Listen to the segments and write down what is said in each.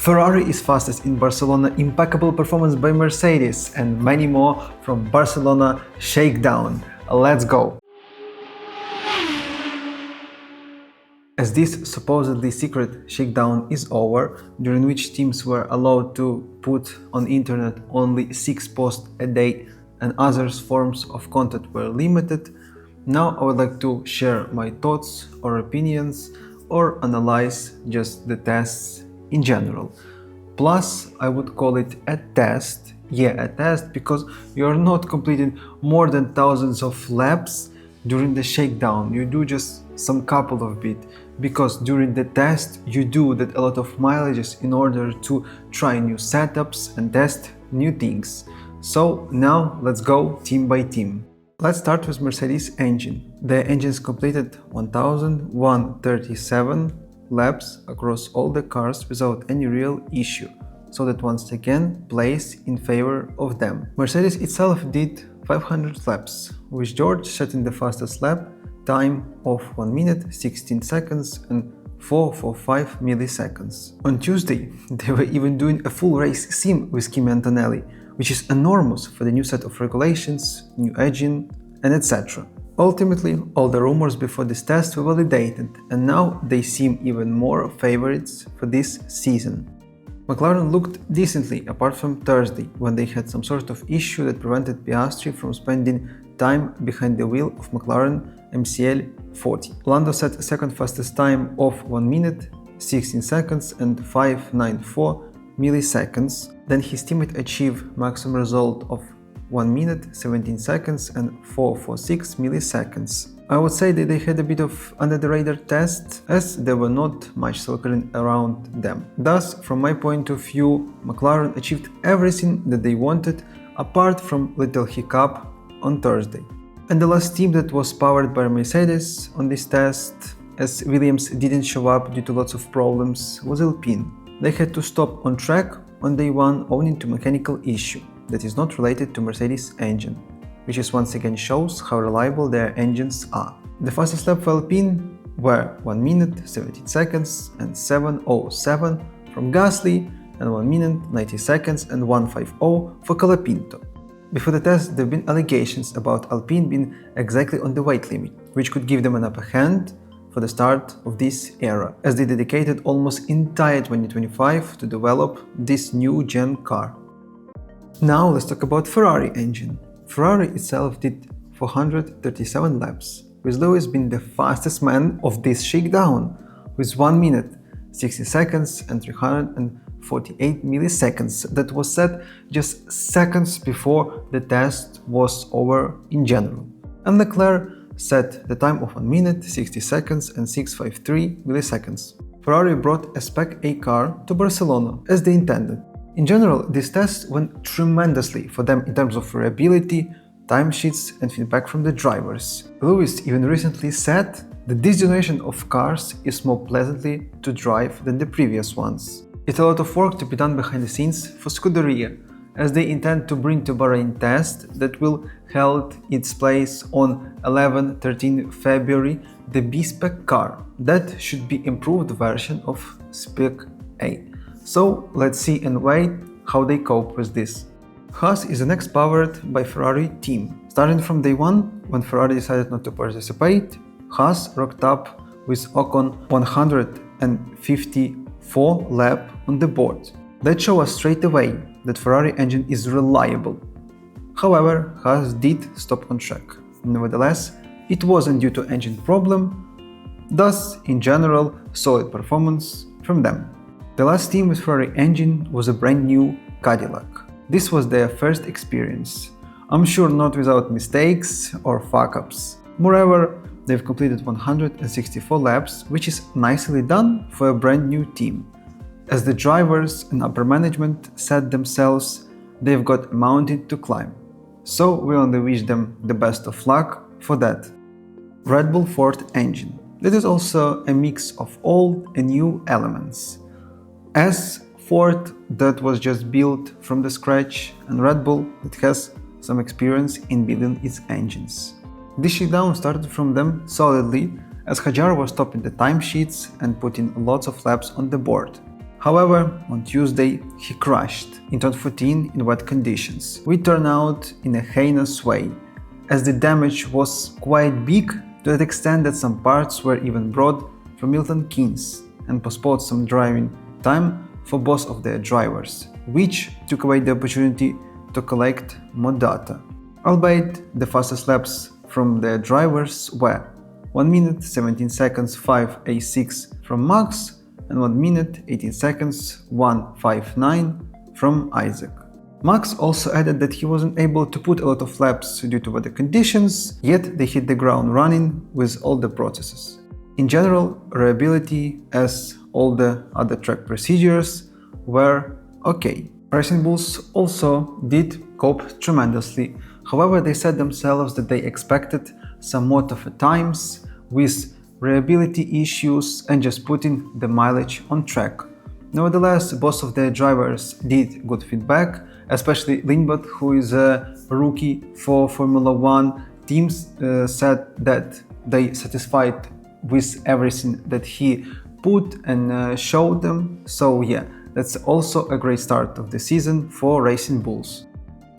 Ferrari is fastest in Barcelona, impeccable performance by Mercedes, and many more from Barcelona Shakedown. Let's go! As this supposedly secret shakedown is over, during which teams were allowed to put on internet only 6 posts a day and other forms of content were limited, now I would like to share my thoughts or opinions or analyze just the tests in general. Plus, I would call it a test. Yeah, a test, because you are not completing more than thousands of laps during the shakedown. You do just some couple of bit, because during the test you do that a lot of mileages in order to try new setups and test new things. So now let's go team by team. Let's start with Mercedes engine. The engines completed 1137 laps across all the cars without any real issue, so that once again plays in favor of them. Mercedes itself did 500 laps, with George setting the fastest lap time of 1 minute 16 seconds and 445 milliseconds. On Tuesday, they were even doing a full race sim with Kimi Antonelli, which is enormous for the new set of regulations, new engine, and etc. Ultimately, all the rumors before this test were validated, and now they seem even more favorites for this season. McLaren looked decently apart from Thursday, when they had some sort of issue that prevented Piastri from spending time behind the wheel of McLaren MCL 40. Lando set a second fastest time of 1 minute 16 seconds and 594 milliseconds. Then his teammate achieved maximum result of 1 minute 17 seconds and 446 milliseconds. I would say that they had a bit of under the radar test, as there were not much circling around them. Thus, from my point of view, McLaren achieved everything that they wanted, apart from little hiccup on Thursday. And the last team that was powered by Mercedes on this test, as Williams didn't show up due to lots of problems, was Alpine. They had to stop on track on day one owing to mechanical issue that is not related to Mercedes engine, which is once again shows how reliable their engines are. The fastest lap for Alpine were 1 minute 17 seconds and 707 from Gasly and 1 minute 90 seconds and 150 for Colapinto. Before the test, there have been allegations about Alpine being exactly on the weight limit, which could give them an upper hand for the start of this era, as they dedicated almost entire 2025 to develop this new gen car. Now let's talk about Ferrari engine. Ferrari itself did 437 laps, with Lewis being the fastest man of this shakedown, with 1 minute 60 seconds and 348 milliseconds that was set just seconds before the test was over in general. And Leclerc set the time of 1 minute 60 seconds and 653 milliseconds. Ferrari brought a Spec A car to Barcelona as they intended. In general, this test went tremendously for them in terms of reliability, timesheets and feedback from the drivers. Lewis even recently said that this generation of cars is more pleasantly to drive than the previous ones. It's a lot of work to be done behind the scenes for Scuderia, as they intend to bring to Bahrain test that will hold its place on 11-13 February the B-Spec car. That should be improved version of Spec A. So let's see and wait how they cope with this. Haas is the next powered by Ferrari team. Starting from day one, when Ferrari decided not to participate, Haas rocked up with Ocon 154 lap on the board. That shows us straight away that Ferrari engine is reliable. However, Haas did stop on track. Nevertheless, it wasn't due to engine problem, thus in general solid performance from them. The last team with Ferrari engine was a brand new Cadillac. This was their first experience. I'm sure not without mistakes or fuck-ups. Moreover, they've completed 164 laps, which is nicely done for a brand new team. As the drivers and upper management said themselves, they've got a mountain to climb. So we only wish them the best of luck for that. Red Bull Ford engine. That is also a mix of old and new elements. As Ford that was just built from the scratch, and Red Bull that has some experience in building its engines. This shakedown started from them solidly, as Hajar was topping the timesheets and putting lots of laps on the board. However, on Tuesday, he crashed in turn 14 in wet conditions, which turned out in a heinous way, as the damage was quite big to that extent that some parts were even brought from Milton Keynes and postponed some driving time for both of their drivers, which took away the opportunity to collect more data. Albeit the fastest laps from their drivers were 1 minute 17 seconds 5:06 from Max and 1 minute 18 seconds 1:59 from Isaac. Max also added that he wasn't able to put a lot of laps due to weather conditions, yet they hit the ground running with all the processes. In general, reliability, as all the other track procedures, were okay. Racing Bulls also did cope tremendously. However, they said themselves that they expected some more tougher times with reliability issues and just putting the mileage on track. Nevertheless, both of their drivers did good feedback, especially Lindbergh, who is a rookie for Formula One. Teams said that they satisfied with everything that he put and showed them. So yeah, that's also a great start of the season for Racing Bulls.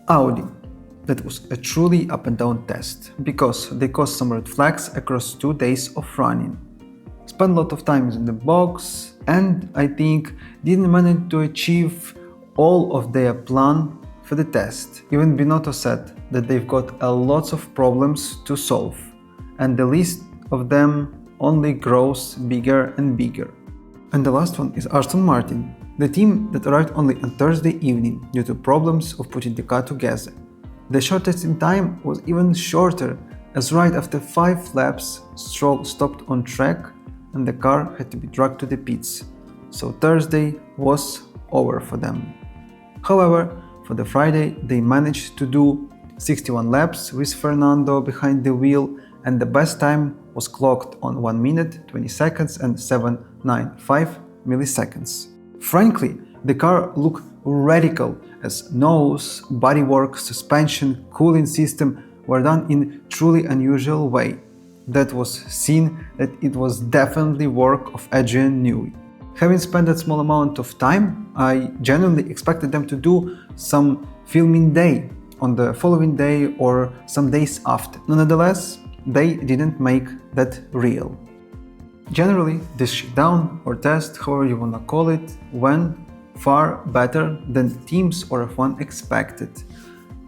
Audi. That was a truly up and down test, because they caused some red flags across 2 days of running. Spent a lot of time in the box and I think didn't manage to achieve all of their plan for the test. Even Binotto said that they've got a lot of problems to solve, and the list of them only grows bigger and bigger. And the last one is Aston Martin, the team that arrived only on Thursday evening due to problems of putting the car together. The short testing time was even shorter, as right after 5 laps, Stroll stopped on track and the car had to be dragged to the pits. So Thursday was over for them. However, for the Friday, they managed to do 61 laps with Fernando behind the wheel, and the best time was clocked on 1 minute 20 seconds and 795 milliseconds. Frankly, the car looked radical, as nose, bodywork, suspension, cooling system were done in truly unusual way. That was seen that it was definitely work of Adrian Newey. Having spent that small amount of time, I genuinely expected them to do some filming day on the following day or some days after. Nonetheless, they didn't make that real. Generally, this shakedown or test, however you wanna call it, went far better than teams or F1 expected,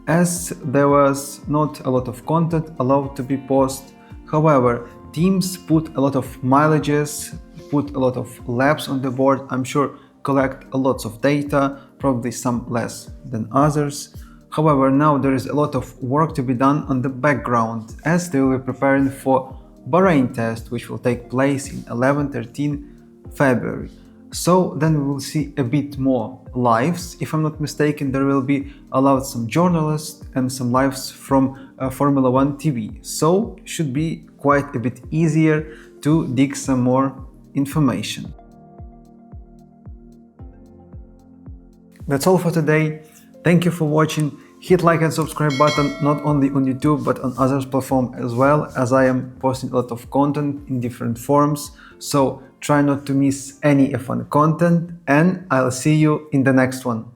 as there was not a lot of content allowed to be posted. However, teams put a lot of mileages, put a lot of laps on the board, I'm sure collect a lot of data, probably some less than others. However, now there is a lot of work to be done on the background, as they will be preparing for Bahrain test, which will take place in 11-13 February. So then we will see a bit more lives. If I'm not mistaken, there will be allowed some journalists and some lives from Formula One TV. So should be quite a bit easier to dig some more information. That's all for today. Thank you for watching. Hit like and subscribe button not only on YouTube but on other platforms as well, as I am posting a lot of content in different forms. So try not to miss any F1 content, and I'll see you in the next one.